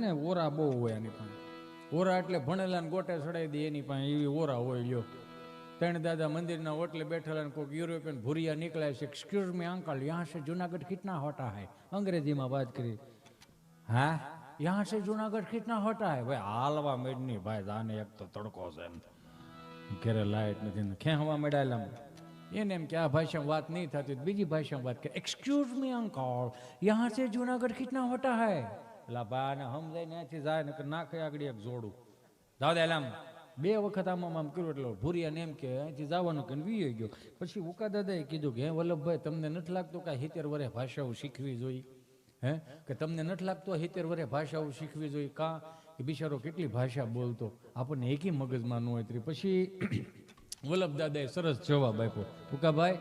ને ઓરા બહુ હોય એની પાસે. ઓરા એટલે ભણેલા ને ગોટે ચડાવી દે એની પાસે એવી ઓરા હોય લ્યો. ત્રણ દાદા મંદિરના ઓટલે બેઠેલા ને કોઈક યુરોપિયન ભૂરિયા નીકળ્યા છે. એક્સક્યુઝ મી અંકલ, યહાં સે જુનાગઢ કિતના હોતા હૈ? અંગ્રેજીમાં વાત કરી. હા, યહાં સે જુનાગઢ કિતના હોતા હૈ? ભાઈ હાલવા મેડની ભાઈ જાને એક તો તડકો છે એમ, ઘરે લાઈટ નથી, ખેંચવા મેડાયેલા. એને એમ કે આ ભાષામાં વાત નહીં થતી, બીજી ભાષામાં વાત કરે. એક્સક્યુઝ મી અંકલ, યહાં સે જુનાગઢ કિતના હોતા હૈ? એટલે ભાઈને સમજાય ત્યાંથી જાય ને નાખે આગળ એક જોડું જાવ દે. આમ બે વખત આમ કર્યું એટલે ભૂરિયાને એમ કે અહીંથી જવાનું કે વીએ ગયો. પછી ઉકા દાદાએ કીધું કે હે વલ્લભભાઈ, તમને નથી લાગતું કે 70 વર્ષે ભાષાઓ શીખવી જોઈએ? હે કે તમને નથી લાગતું 70 વર્ષે ભાષાઓ શીખવી જોઈએ? કાં કે બિચારો કેટલી ભાષા બોલતો, આપણને એકી મગજમાં ન હોય. પછી વલ્લભ દાદાએ સરસ જવાબ આપ્યો. ઉકાભાઈ,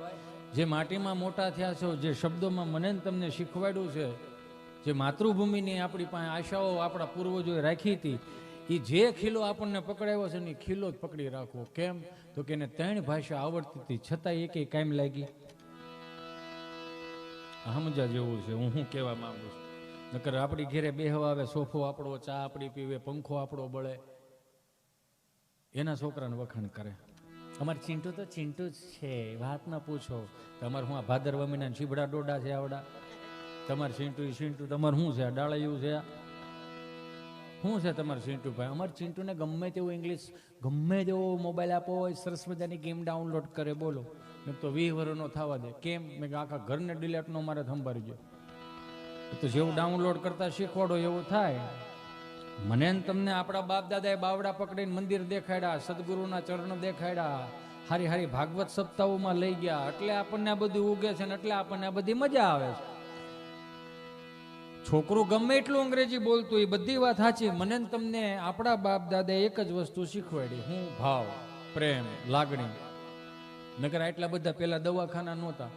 જે માટીમાં મોટા થયા છો, જે શબ્દોમાં મને તમને શીખવાડ્યું છે, જે માતૃભૂમિની આપણી પાસે આશાઓ આપણા પૂર્વજોએ રાખી હતી, એ જે ખીલો આપણને પકડાયો છે ને એ ખીલો જ પકડી રાખવો. કેમ તો કે એને 3 ભાષા આવડતી હતી, છતાં એકે કાયમ લાગી. સમજા જેવું છે. હું શું કહેવા માંગુ છું? નકર આપણી ઘેરે બેહવા આવે, સોફો આપણો, ચા આપણી પીવે, પંખો આપણો બળે, એના છોકરાને વખાણ કરે. અમારે ચિંટુ તો ચિંટુ જ છે, વાત ના પૂછો. તમારે હું આ ભાદરવા મહિના ચીબડા ડોડા છે આવડા? તમારે ચિંટુ તમારે શું છે? ડાળિયું છે? શું છે તમારે ચિંટુ ભાઈ? અમારે ચિંટુને ગમે તેવું ઇંગ્લિશ, ગમે તેવો મોબાઈલ આપો હોય, સરસ મજાની ગેમ ડાઉનલોડ કરે. બોલો, મેં તો 20 વર્ષનો થવા દે. કેમ? મેં આખા ઘરને ડિલેટનો મારે સંભાળી ગયો. તો જેવું ડાઉનલોડ કરતા શીખવાડો એવું થાય. મને તમને આપણા બાપ દાદાએ બાવડા પકડીને મંદિર દેખાડ્યા, સદગુરુના ચરણ દેખાડ્યા, હારી હારી ભાગવત સપ્તાહોમાં લઈ ગયા, એટલે આપણને આ બધું ઉગે છે ને એટલે આપણને આ બધી મજા આવે છે. છોકરું ગમે એટલું અંગ્રેજી બોલતું, એ બધી વાત સાચી. મને તમને આપણા બાપ દાદાએ એક જ વસ્તુ શીખવાડી. હું ભાવ, પ્રેમ, લાગણી. નકર આટલા બધા પેલા દવાખાના નહોતા.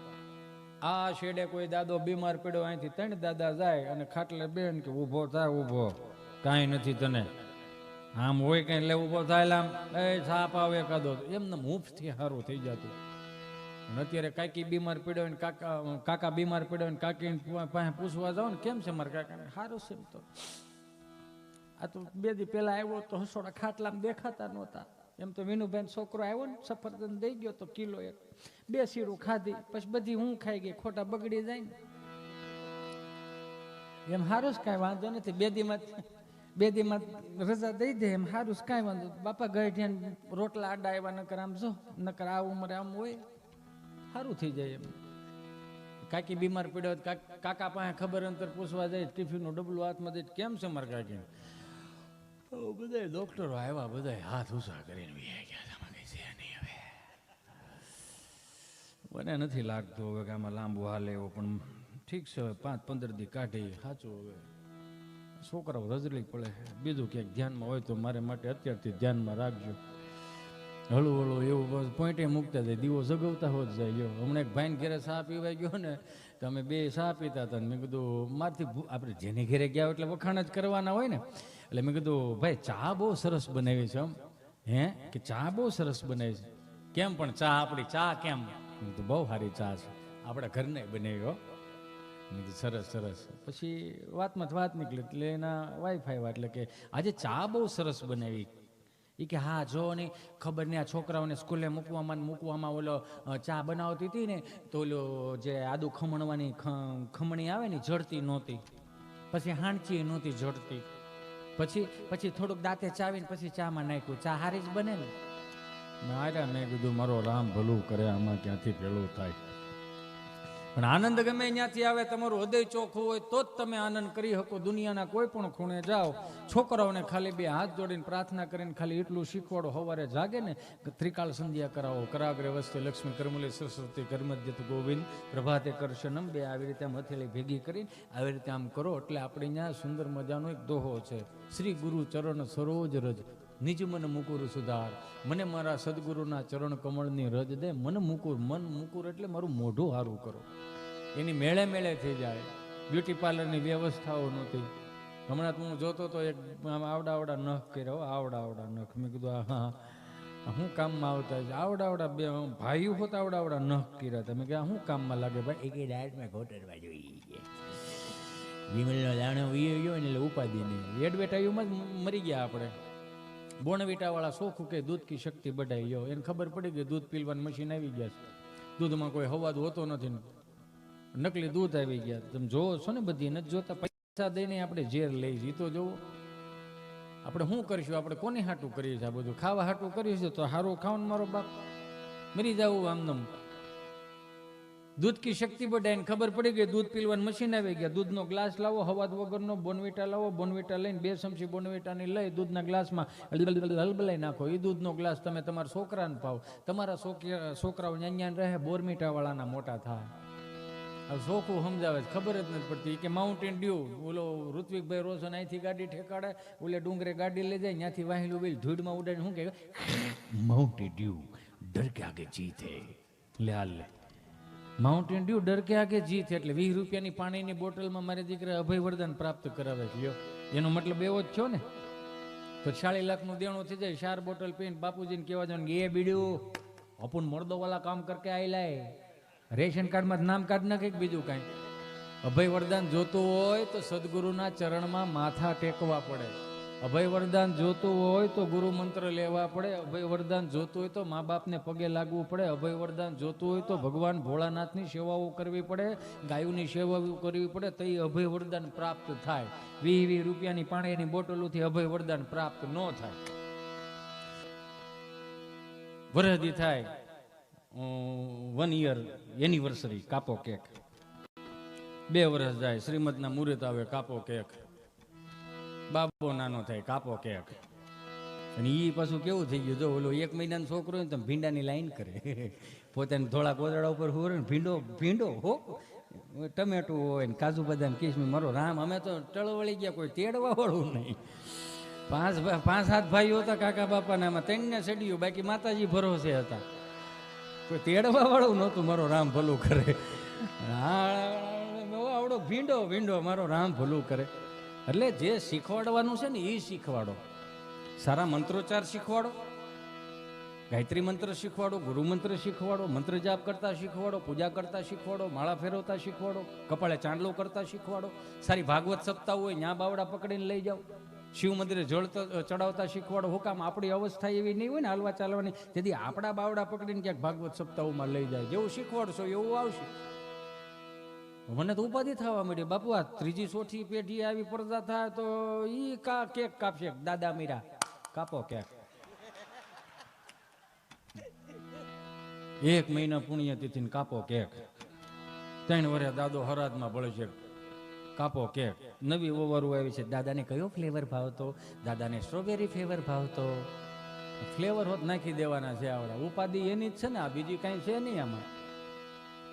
આ શેડે કોઈ દાદો બીમાર પડ્યો, અહીંથી 3 દાદા જાય અને ખાટલે બેન કે ઊભો થાય, ઊભો, કાંઈ નથી તને, આમ હોય કઈ લે ઊભો થાય, આમ એ સાપ આવે કાદો, એમને મુફથી સારું થઈ જતું. અત્યારે કાકી બીમાર પડ્યો હોય ને કાકા બીમાર પડ્યો હોય ને કાકી પાસે પૂછવા જાવ ને, કેમ છે મારા કાકાને? સારું છે. તો આ તો 2 દી પહેલા આવ્યો તો હસોડા ખાટલામાં દેખાતા નહોતા. એમ તો વિનુભાઈ છોકરો આવ્યો ને, સફરજન દઈ ગયો તો કિલો 1, 2 શીરું ખાધી, પછી બધી હું ખાઈ ગઈ, ખોટા બગડી જાય ને. એમ સારું જ કાંઈ વાંધો નથી. 2 દીમાં રજા દઈ દે, એમ સારું જ કાંઈ વાંધો. બાપા ગઈ રોટલા આડા આવ્યા, નકર આમ જો, નકર આ ઉંમરે આમ હોય, સારું થઈ જાય. એમ કાકી બીમાર પડ્યો, કાકા પાસે ખબર અંતર પૂછવા જાય, ટિફિનનું ડબલું હાથમાં દઈ, કેમ છે મારા કાકી? બધા ડોક્ટરો આવ્યા, બધા હાથ ઊંચા કરીને ગયા. હવે મને નથી લાગતું હવે કે આમાં લાંબુ હાલે એવો, પણ ઠીક છે, હવે 5-15 દી કાઢી. સાચું, હવે છોકરાઓ રજળી પડે. બીજું ક્યાંક ધ્યાનમાં હોય તો મારે માટે અત્યારથી ધ્યાનમાં રાખજો. હળું હળું એવું બસ પોઈન્ટે મૂકતા જાય, દીવો જગવતા હોત જાય. ગયો હમણાં એક ભાઈને ઘેરે ચા પીવાઈ ગયો ને, તો અમે 2 ચા પીતા હતા. મેં કીધું મારથી આપણે જેને ઘેરે ગયા એટલે વખાણ જ કરવાના હોય ને, એટલે મેં કીધું ભાઈ ચા બહુ સરસ બનાવી છે. આમ હે કે ચા બહુ સરસ બનાવી છે. કેમ પણ ચા આપણી ચા કેમ? મેં કીધું બહુ સારી ચા છે, આપણા ઘરને બનાવી. હો, મેં કીધું સરસ સરસ. પછી વાતમાં વાત નીકળી એટલે એના વાઈફાઈ એટલે કે આજે ચા બહુ સરસ બનાવી. એ કે હા જો ને, ખબર નહીં, આ છોકરાઓને સ્કૂલે મૂકવામાં ઓલો ચા બનાવતી હતી ને, તો ઓલો જે આદુ ખમણવાની ખમણી આવે ને, જડતી નહોતી. પછી હાંચી નહોતી જડતી. પછી થોડુંક દાંતે ચાવીને પછી ચામાં નાખ્યું. ચા હારી જ બને ને. મેં કીધું મારો રામ ભલું કરે, આમાં ક્યાંથી ભેળું થાય. પણ આનંદ ગમે ત્યાંથી આવે, તમારું હૃદય ચોખ્ખું હોય તો જ તમે આનંદ કરી શકો. દુનિયાના કોઈ પણ ખૂણે જાઓ, છોકરાઓને ખાલી 2 હાથ જોડીને પ્રાર્થના કરીને ખાલી એટલું શીખવાડો, સવારે જાગે ને ત્રિકાળ સંધ્યા કરાવો. કરાગ્રે વસ્તે લક્ષ્મી, કરમલી સરસ્વતી, કર્મદ્યત ગોવિંદ, પ્રભાતે કરશનમ. 2 આવી રીતે આમ હથેળી ભેગી કરીને આવી રીતે આમ કરો એટલે આપણે ત્યાં સુંદર મજાનો એક દોહો છે. શ્રી ગુરુ ચરણ સરોજ રજ, નિજ મન મુકુર સુધાર. મને મારા સદગુરુના ચરણ કમળની રજ દે. મન મુકુર એટલે મારું મોઢું સારું કરો. એની મેળે મેળે થઈ જાય. બ્યુટી પાર્લરની વ્યવસ્થાઓ નહોતી. હમણાં હું જોતો તો એક આવડા નખ કર્યો, આવડા નખ. મેં કીધું હા શું કામમાં આવતા છે? આવડા 2 ભાઈઓ હોતા આવડા નખ કર્યા હતા. મેં કીધું શું કામમાં લાગે ભાઈ? એક ડાયટમાં ઘોટરવા જોઈએ. વિમલનો દાણો વીયો ગયો ને એટલે ઉપાધિ નહીં. એડવેટાઈયુમાં જ મરી ગયા આપણે. બોનવીટાવાળા શોખ કે દૂધ કી શક્તિ બઢાઈ ગયો, એને ખબર પડી ગઈ દૂધ પીલવાનું મશીન આવી ગયા છે, દૂધમાં કોઈ હવાદ હોતો નથી, નકલી દૂધ આવી ગયા. તમે જોવો છો ને બધી નથી જોતા, પૈસા દઈને આપણે ઝેર લઈ જઈએ તો જોવો. આપણે શું કરીશું? આપણે કોની હાટું કરીએ છીએ? આ બધું ખાવા હાટું કરીએ છીએ તો સારું ખાવાનું મારો બાપ મરી જવું આમનમ. દૂધ કી શક્તિ બઢાઈને ખબર પડી ગઈ દૂધ પીલવાનું મશીન આવી ગયા. દૂધનો ગ્લાસ લાવો હવાદ વગરનો, બોનવીટા લાવો, બોનવીટા લઈને 2 ચમચી બોનવીટાની લઈ દૂધના ગ્લાસમાં હલબલાઈ નાખો. એ દૂધનો ગ્લાસ તમે તમારા છોકરાને પાવ, તમારા છોકરાઓ ન્યાન રહે, બોરમીટાવાળાના મોટા થાય. હવે ચોખ્ખું સમજાવે ખબર જ નથી પડતી કે માઉન્ટેન ડ્યુ, ઓલો ઋત્વિકભાઈ રોશન અહીંથી ગાડી ઠેકાડે, ઓલે ડુંગરે ગાડી લઈ જાય, ત્યાંથી વાહેલું વેલ ધૂળમાં ઉડાડીને શું કહે માઉન્ટેન ડ્યુ ડર કે આગે જીત હે. લે હાલ લે માઉન્ટેન ડ્યુ ડર કે આગે જીત, એટલે 20 રૂપિયાની પાણીની બોટલમાં મારી દીકરા અભય વરદાન પ્રાપ્ત કરાવે છે. લ્યો એનો મતલબ એવો જ છો ને. તો 40 લાખનું દેણું થઈ જાય, 4 બોટલ પીને બાપુજીને કહેવા જાવ એ બીડ્યું અપુન મર્દો વાળા કામ કરકે આઈ લાય, રેશન કાર્ડમાં નામ કાર્ડ ના કંઈક બીજું કાંઈ. અભય વરદાન જોતું હોય તો સદગુરુના ચરણમાં માથા ટેકવા પડે. અભય વરદાન જોતું હોય તો ગુરુ મંત્ર લેવા પડે. અભય વરદાન જોતું હોય તો મા બાપને પગે લાગવું પડે. અભય વરદાન જોતું હોય તો ભગવાન ભોળાનાથની સેવાઓ કરવી પડે, ગાયોની સેવાઓ કરવી પડે, તો એ અભય વરદાન પ્રાપ્ત થાય. 20 રૂપિયાની પાણીની બોટલોથી અભય વરદાન પ્રાપ્ત ન થાય. વરહદી થાય 1 યર એનિવર્સરી કાપો કેક, 2 વર્ષ જાય શ્રીમદના મુહૂર્ત આવે કાપો કેક, બાબો નાનો થાય કાપો કેક. અને એ પાછું કેવું થઈ ગયું, જો ઓલો 1 મહિનાનો છોકરો હોય ને તમે ભીંડાની લાઈન કરે, પોતાને ધોળા કોદડા ઉપર હુરે ને ભીંડો હો, ટમેટું હોય ને કાજુ બદામ કિસમિસ. મારો રામ અમે તો ટળવળી ગયા, કોઈ તેડવા વાળું નહીં. 5-7 ભાઈઓ હતા કાકા બાપાને, આમાં 3 ને સડ્યું, બાકી માતાજી ભરોસે હતા, કોઈ તેડવા વાળું નહોતું. મારો રામ ભલું કરે. આવડો ભીંડો મારો રામ ભલું કરે. એટલે જે શીખવાડવાનું છે ને એ શીખવાડો. સારા મંત્રોચ્ચાર શીખવાડો, ગાયત્રી મંત્ર શીખવાડો, ગુરુ મંત્ર શીખવાડો, મંત્ર જાપ કરતા શીખવાડો, પૂજા કરતા શીખવાડો, માળા ફેરવતા શીખવાડો, કપાળે ચાંદલો કરતા શીખવાડો. સારી ભાગવત સપ્તાહ હોય ન્યા બાવડા પકડીને લઈ જાઓ. શિવ મંદિરે જળ ચડાવતા શીખવાડો. હુકામ આપણી અવસ્થા એવી નહીં હોય ને હાલવા ચાલવાની, તેથી આપણા બાવડા પકડીને ક્યાંક ભાગવત સપ્તાહમાં લઈ જાય. જેવું શીખવાડશો એવું આવશે. મને તો ઉપાધિ થવા માંડી, બાપુ આ 3જી 4થી પેઢી આવી પડદા થાય તો ઈ કેક કાપશે. દાદા મીરા કાપો કેક. 1 મહિના પુણ્યતિથિ કાપો કેક. 3 વર્ષ દાદો હરાદમાં ભળે છે, કાપો કેક. નવી ઓવરું આવી છે, દાદાને કયો ફ્લેવર ભાવતો? દાદાને સ્ટ્રોબેરી ફ્લેવર ભાવતો. ફ્લેવર હોત નાખી દેવાના છે. આવડા ઉપાધિ એની જ છે ને, આ બીજી કાંઈ છે નહીં આમાં.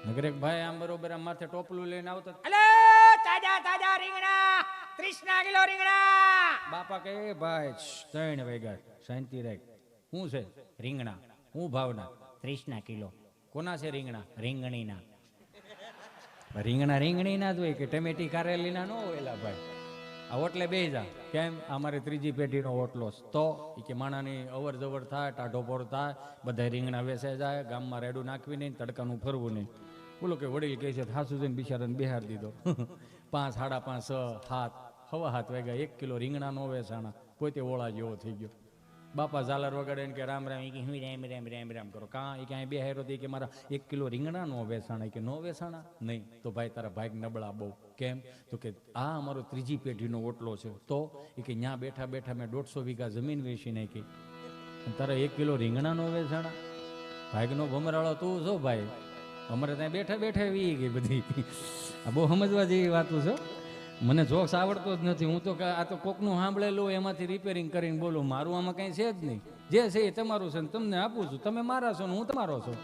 નગર એક ભાઈ આમ બરોબર આમ માથે ટોપલું લઈને આવતો, તાજા રીંગણા 30 કિલો રીંગણા. બાપા કહે ભાઈ 3 વાગ્યા શાંતિ રાખ. શું છે? રીંગણા. હું ભાવના? 30 કિલો. કોના છે રીંગણા? રીંગણીના. રીંગણીના જ હોય કે ટમેટી કારેલીના ન હોયલા ભાઈ. આ ઓટલે બે જા. કેમ? અમારે 3જી પેઢીનો ઓટલો તો કે માણાની અવર જવર થાય, ટાઢો પોર થાય, બધા રીંગણા વેચાઈ જાય, ગામમાં રેડું નાખવી નહીં, તડકાનું ફરવું નહીં. બોલો કે વડીલ કહે છે હાસુ જઈને બિચારાને બેહાર દીધો. 5, 5:30, 6, 7, 7:15 વાગ્યા 1 કિલો રીંગણા નો વેચાણા. પોતે ઓળા જેવો થઈ ગયો. બાપા ઝાલર વગાડે કે રામ રામ, એ કે હું રામ કરો. કાં એ ક્યાંય બેહારો હતી કે મારા 1 કિલો રીંગણા નો વેચાણા. કે નો વેચાણા નહીં તો ભાઈ તારા ભાગ નબળા બહુ. કેમ? તો કે આ અમારો 3જી પેઢીનો ઓટલો છે. તો એ કે ત્યાં બેઠા બેઠા મેં 150 વીઘા જમીન વેચી નાખી, તારા 1 કિલો રીંગણા નો વેચાણા. ભાગનો ભમરાળો તું છો ભાઈ. અમારે ત્યાં બેઠા બેઠા વી ગઈ બધી. આ બહુ સમજવા જેવી વાતો છે. મને જોક્સ આવડતો જ નથી. હું તો આ તો કોકનું સાંભળેલું એમાંથી રિપેરિંગ કરીને બોલું. મારું આમાં કંઈ છે જ નહીં. જે છે એ તમારું છે ને તમને આપું છું. તમે મારા છો ને હું તમારો છું.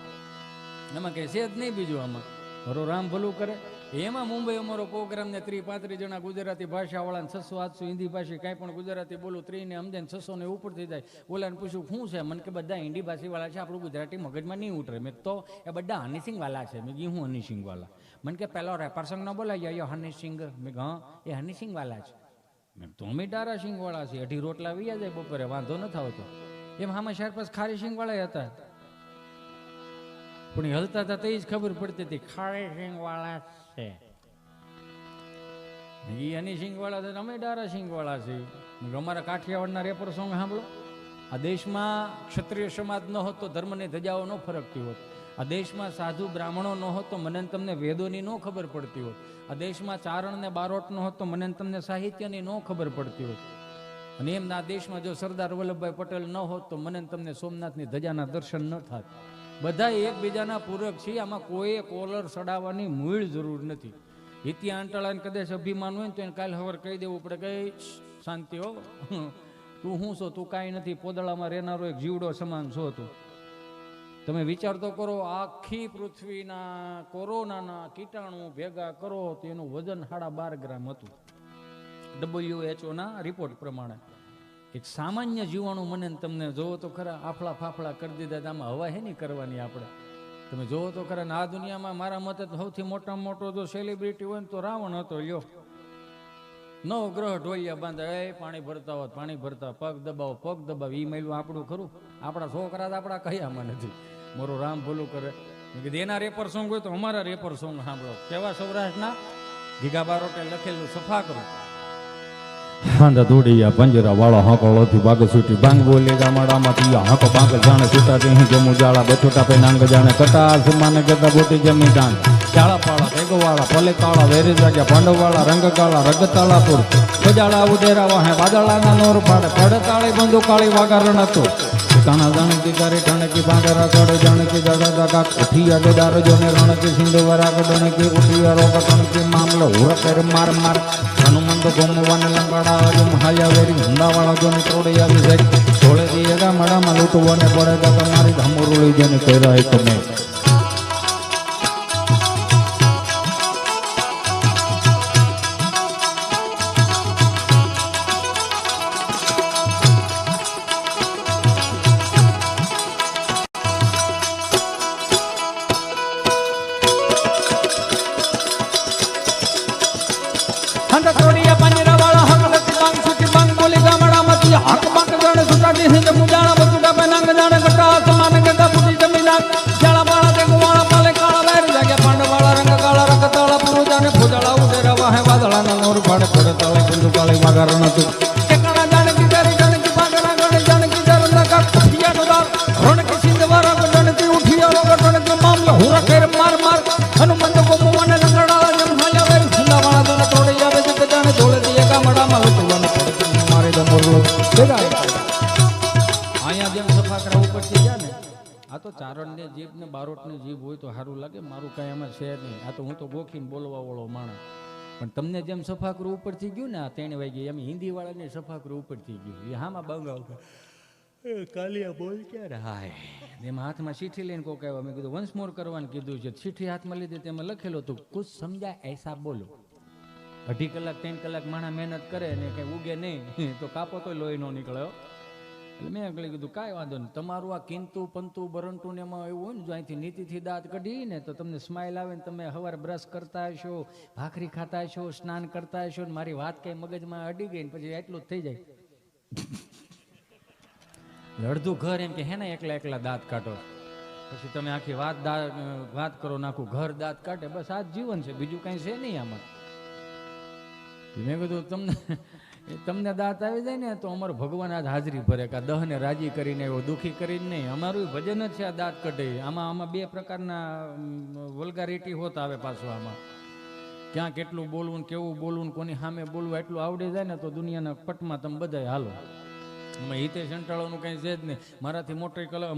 એમાં કંઈ છે જ નહીં બીજું. આમાં મારો રામ ભલું કરે. એમાં મુંબઈ અમારો પ્રોગ્રામ ને 30-35 જણા ગુજરાતી ભાષાવાળાને 600-800 હિન્દી ભાષી કાંઈ પણ ગુજરાતી બોલું 30 ને સમજે 600 ને ઉપર થઈ જાય. ઓલાને પૂછ્યું શું છે? મને કે બધા હિન્દી ભાષીવાળા છે, આપણું ગુજરાતી મગજમાં નહીં ઉતરે. મેં તો એ બધા હનીસિંગ વાલા છે. મેં કીધું હું હનીસિંગ વાલા? મને કે પેલો રેપર સંગ ન બોલાઈ જાય હનીસિંગ. મેં હા એ હનીસિંગ વાલા છે. મેં તો અમે ડારા સિંગ વાળા છે. 2 રોટલા વીયા જાય બપોરે, વાંધો ન આવતો. એમ આમાં શહેર પાસે ખારી સિંગ વાળા હતા, પણ એ હલતા હતા તે જ ખબર પડતી હતી ખારી સિંગ વાળા છે. એ એની સિંગવાળા છે, અમે ડારા સિંગવાળા છીએ. અમારા કાઠિયાવાડના રેપર સોંગ સાંભળો. આ દેશમાં ક્ષત્રિય સમાજ ન હોત તો ધર્મની ધજાઓ ન ફરકતી હોત. આ દેશમાં સાધુ બ્રાહ્મણો ન હોત તો મને તમને વેદોની ન ખબર પડતી હોત. આ દેશમાં ચારણ ને બારોટ ન હોત તો મને તમને સાહિત્યની ન ખબર પડતી હોત. અને એમ આ દેશમાં જો સરદાર વલ્લભભાઈ પટેલ ન હોત તો મને તમને સોમનાથની ધજાના દર્શન ન થાત. બધા એકબીજાના પૂરક છે. આમાં કોઈએ કોલર ચડાવવાની મૂળ જરૂર નથી. ઇતિહાસ અંટાળાને કદાચ અભિમાન હોય ને તો એને કાલ હવાર કહી દેવું પડે કે શાંતિ હો, તું શું છો, તું કાંઈ નથી, પોદળામાં રહેનારો એક જીવડો સમાન છો તું. તમે વિચાર તો કરો, આખી પૃથ્વીના કોરોનાના કીટાણુ ભેગા કરો તો એનું વજન 12.5 ગ્રામ હતું. WHO ના રિપોર્ટ પ્રમાણે. એક સામાન્ય જીવાણુ મને તમને જોવો તો ખરા આફળા ફાફળા કરી દીધા. આમાં હવા હે નહીં કરવાની આપણે. તમે જોવો તો ખરા ને આ દુનિયામાં મારા મતે સૌથી મોટામાં મોટો જો સેલિબ્રિટી હોય ને તો રાવણ હતો. લ્યો, 9 ગ્રહ ઢોલિયા બાંધા, એ પાણી ભરતા હોત, પાણી ભરતા, પગ દબાવો, પગ દબાવો. એ માયલું આપણું ખરું? આપણા છોકરા તો આપણા કયામાં નથી. મારો રામ ભલું કરે. એના રેપર સોંગ હોય તો અમારા રેપર સોંગ સાંભળો. કેવા સૌરાષ્ટ્રના ગીગા બારોટે લખેલું સફા કરો. હાંડા દોડિયા પંજરા વાળા હાંકળોથી બાગ છૂટી બાંગ બોલે ગામડામાંથી હાંકો બાંગ જાણે છૂટા દેહી જમુ જાળા બછોટા પે નાંગ જાણે કટા આસમાને ગતા બોટી જમી દાન ચાળા પાળા ભેગવાળા પલે કાળા વેરી જાગ્યા પાંડવવાળા રંગ કાળા રગતાળાપુર ખજાળા ઉડેરા વાહે વાદળાના નોર પાડે પડે તાળી બંધુ કાળી વાગારણ હતો કાણા જાણકી કરે ઠણકી ભાંગરા કડે જાણકી દાદા દાગા ઉઠિયા દેદાર જોને રણકી સિંધુવરા કડણકી ઉઠિયા રોગ કણકી મામલો હુર કર માર માર હનુમંત ગોમવાને લંગાડા આજુ મહાયા વેરી હુંડાવાળા જોને તોડે આવી જાય તોડે દીએગા મડામાં લૂંટવાને પડે તો તમારી ધમુરુળી જેને કહેરાય તમે ચારણને જીભ ને બારોટની જીભ હોય તો સારું લાગે. મારું કાંઈ એમાં છે નહીં. આ તો હું તો ગોખીને બોલવા વાળો માણસ. પણ તમને જેમ સફાકરું ઉપરથી ગયું ને આ 3 વાગે એમ હિન્દી વાળાને સફાકરું ઉપરથી ગયું. એ હામાં બંગાળ કાલિયા બોલ ક્યારે હાય એમાં હાથમાં ચીઠી લઈને કોક આવ્યા. મેં કીધું વન્સ મોર કરવાનું કીધું છે. ચીઠી હાથમાં લીધી તેમાં લખેલું હતું કુછ સમજા એસા બોલો. 2.5 કલાક 3 કલાક માણસ મહેનત કરે ને કંઈ ઉગે નહીં તો કાપો તો લોહી નો નીકળ્યો. એટલે મેં આગળ કીધું કાંઈ વાંધો નહીં, તમારું આ કિંતુ પંતુ બરંટુ ને એમાં એવું હોય ને જો અહીંથી નીતિથી દાંત કઢી ને તો તમને સ્માઇલ આવે ને તમે સવારે બ્રશ કરતા હશો, ભાખરી ખાતા હશો, સ્નાન કરતા હશો ને મારી વાત કંઈ મગજમાં અડી ગઈ ને પછી એટલું જ થઈ જાય. અડધું ઘર એમ કે હે ને એકલા એકલા દાંત કાઢો પછી તમે આખી વાત કરો ને આખું ઘર દાંત કાઢે. બસ આ જ જીવન છે, બીજું કાંઈ છે નહીં આમાં. મેં કીધું તમને દાંત આવી જાય ને તો અમારો ભગવાન આજ હાજરી ભરે કે દહને રાજી કરીને એવો દુઃખી કરીને નહીં. અમારું ભજન જ છે આ દાંત કઢે. આમાં 2 પ્રકારના વલ્ગારિટી હોત આવે પાછું. આમાં ક્યાં કેટલું બોલવું, કેવું બોલવું, કોની સામે બોલવું એટલું આવડી જાય ને તો દુનિયાના પટમાં તમે બધાય હાલો. એમાં હિતેશ અંટાળાનું કંઈ છે જ નહીં. મારાથી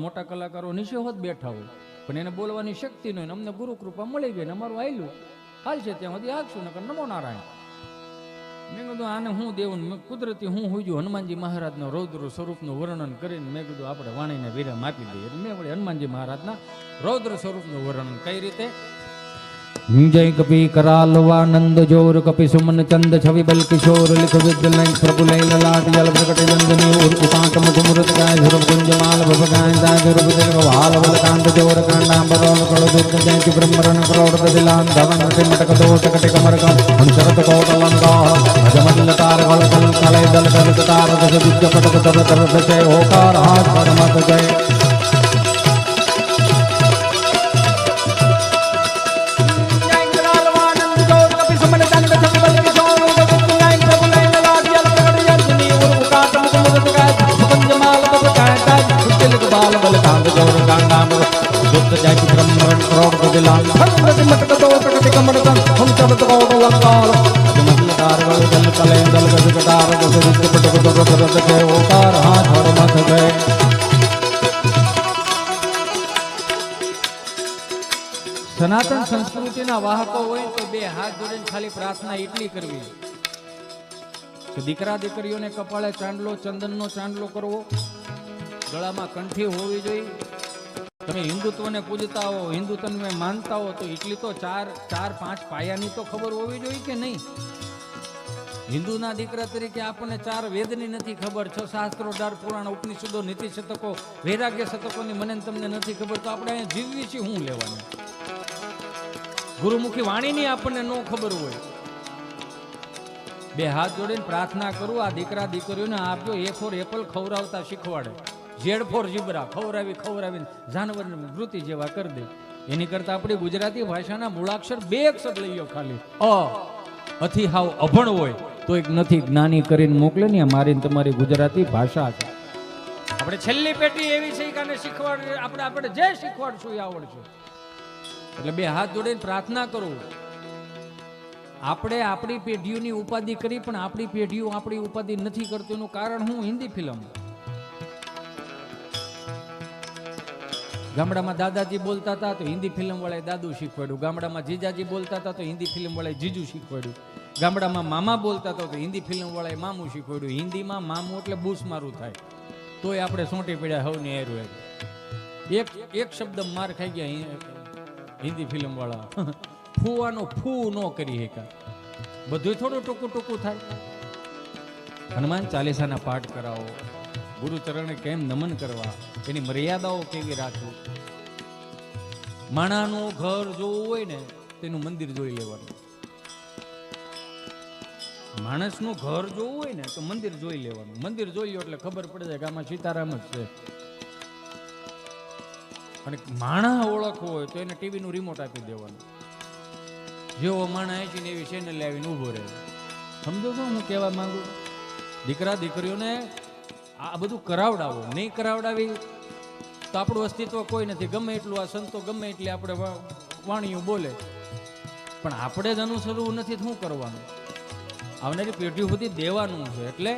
મોટા કલાકારો નીચે હોત બેઠા હોય પણ એને બોલવાની શક્તિ નહીં. અમને ગુરુ કૃપા મળી ગઈ ને અમારું આયલું હાલ છે ત્યાં સુધી આગશું નકર નમો નારાયણ. મેં કીધું આને હું દેવું કુદરતી હું હુંજું હનુમાનજી મહારાજના રૌદ્ર સ્વરૂપનું વર્ણન કરીને મેં કીધું આપણે વાણીને વિરામ આપી દઈએ. મેં વળી હનુમાનજી મહારાજના રૌદ્ર સ્વરૂપનું વર્ણન કઈ રીતે જય કપી કરાલવાનંદ જોર કપી સુમન ચંદ છવિ બલ કિશોર લિખ વિદ્ય પ્રભુ લૈલ લાટ જલ પ્રગટ જંદની ઉર ઉપાંત મધુમૃત ગાય ધુર ગુંજ માલ ભવગાય દાય રૂપ દેવ વાલ વલ કાંત જોર કાંડાંબરોલ કળ દુર્ગ જય બ્રહ્મરણ કરોડ દિલાન ધવન મટક દોષ કટ કમર કા શરત કોટ લંકા અજમલ તાર વલ કલ કલે દલ દલ તાર દસ વિદ્ય પટક તર તર દસે ઓકાર હાથ પરમત જય ગદ જાતિ બ્રહ્મરણ કરોડ ગદલા હંગતિ મટકતો ટકતિ કમરકં હમ ચબત કોટ લંકાર અજમતલકાર ગળ દલ કલે દલ ગદ ગટાર ગદ ગદ પટ ગદ રદ રદ કે ઓકાર હાથ હર મથ ગય સનાતન સંસ્કૃતિના વાહકો હોય તો બે હાથ જોડીને ખાલી પ્રાર્થના એટલી કરવી કે દીકરા દીકરીઓને કપાળે ચાંદલો ચંદનનો ચાંદલો કરવો, ગળામાં કંઠી હોવી જોઈએ. તમે હિન્દુત્વને પૂજતા હો, હિન્દુત્વને માનતા હો તો એટલી તો ચાર પાંચ પાયાની તો ખબર હોવી જોઈએ કે નહીં? હિન્દુના દીકરા તરીકે આપણને 4 વેદની નથી ખબર, 6 શાસ્ત્રો, 18 પુરાણ, ઉપનિષદો, નીતિ શતકો, વૈરાગ્ય શતકોની મને તમને નથી ખબર, તો આપણે અહીંયા જીવવી છીએ શું લેવાનું? ગુરુમુખી વાણીની આપણને ન ખબર હોય. બે હાથ જોડીને પ્રાર્થના કરું, આ દીકરા દીકરીઓને આપજો A ફોર એપલ ખવડાવતા શીખવાડે, Z ફોર ઝીબ્રા ખવડાવીને જાનવરની મૃત્યુ જેવા કરી દે. એની કરતા આપણી ગુજરાતી ભાષાના મૂળાક્ષર 2 અક્ષર લઈયો ખાલી. અથી હાવ અભણ હોય તો એક નથી જ્ઞાની કરીને મોકલે ને, મારી તમારી ગુજરાતી ભાષા છે. આપણે છેલ્લી પેટી એવી છે કે આને શીખવાડ, આપણે જે શીખવાડશું એ આવડશે. એટલે બે હાથ જોડીને પ્રાર્થના કરું. આપણે આપણી પેઢીઓની ઉપાધિ કરી પણ આપણી પેઢીઓ આપણી ઉપાધિ નથી કરતું. એનું કારણ હું હિન્દી ફિલ્મ, ગામડામાં દાદાજી બોલતા હતા તો હિન્દી ફિલ્મ વાળાએ દાદુ શીખવાડ્યું, ગામડામાં જીજાજી બોલતા હતા તો હિન્દી ફિલ્મ વાળાએ જીજુ શીખવાડ્યું, ગામડામાં મામા બોલતા હતા તો હિન્દી ફિલ્મ વાળાએ મામું શીખવાડ્યું. હિન્દીમાં મામું એટલે બૂસ મારું થાય તોય આપણે સોંટી પડ્યા હવને એરું. એક શબ્દ માર ખાઈ ગયા હિન્દી ફિલ્મ વાળા. ફૂવાનો ફૂ ન કરી શકા, બધું થોડું ટૂંકું થાય. હનુમાન ચાલીસાના પાઠ કરાવો, ગુરુ ચરણે કેમ નમન કરવા, એની મર્યાદાઓ કેવી રાખવી. માણાનું ઘર જોવું હોય ને તેનું મંદિર જોઈ લેવાનું. માણસનું ઘર જોવું હોય ને તો મંદિર જોઈ લેવાનું. મંદિર જોઈ લો એટલે ખબર પડી જાય કે આમાં સીતારામ જ છે. અને માણા ઓળખવો હોય તો એને ટીવીનું રિમોટ આપી દેવાનું. જેવો માણા છે ને એવી ચેનલ આવીને ઊભો રહે. સમજો છો હું કહેવા માંગુ? દીકરા દીકરીઓને આ બધું કરાવડાવો. નહીં કરાવડાવી તો આપણું અસ્તિત્વ કોઈ નથી. ગમે એટલું આ સંતો ગમે એટલી આપણે વાણીઓ બોલે પણ આપણે જ અનુસરવું નથી તો શું કરવાનું? આવનારી પેઢીઓ બધી દેવાનું છે. એટલે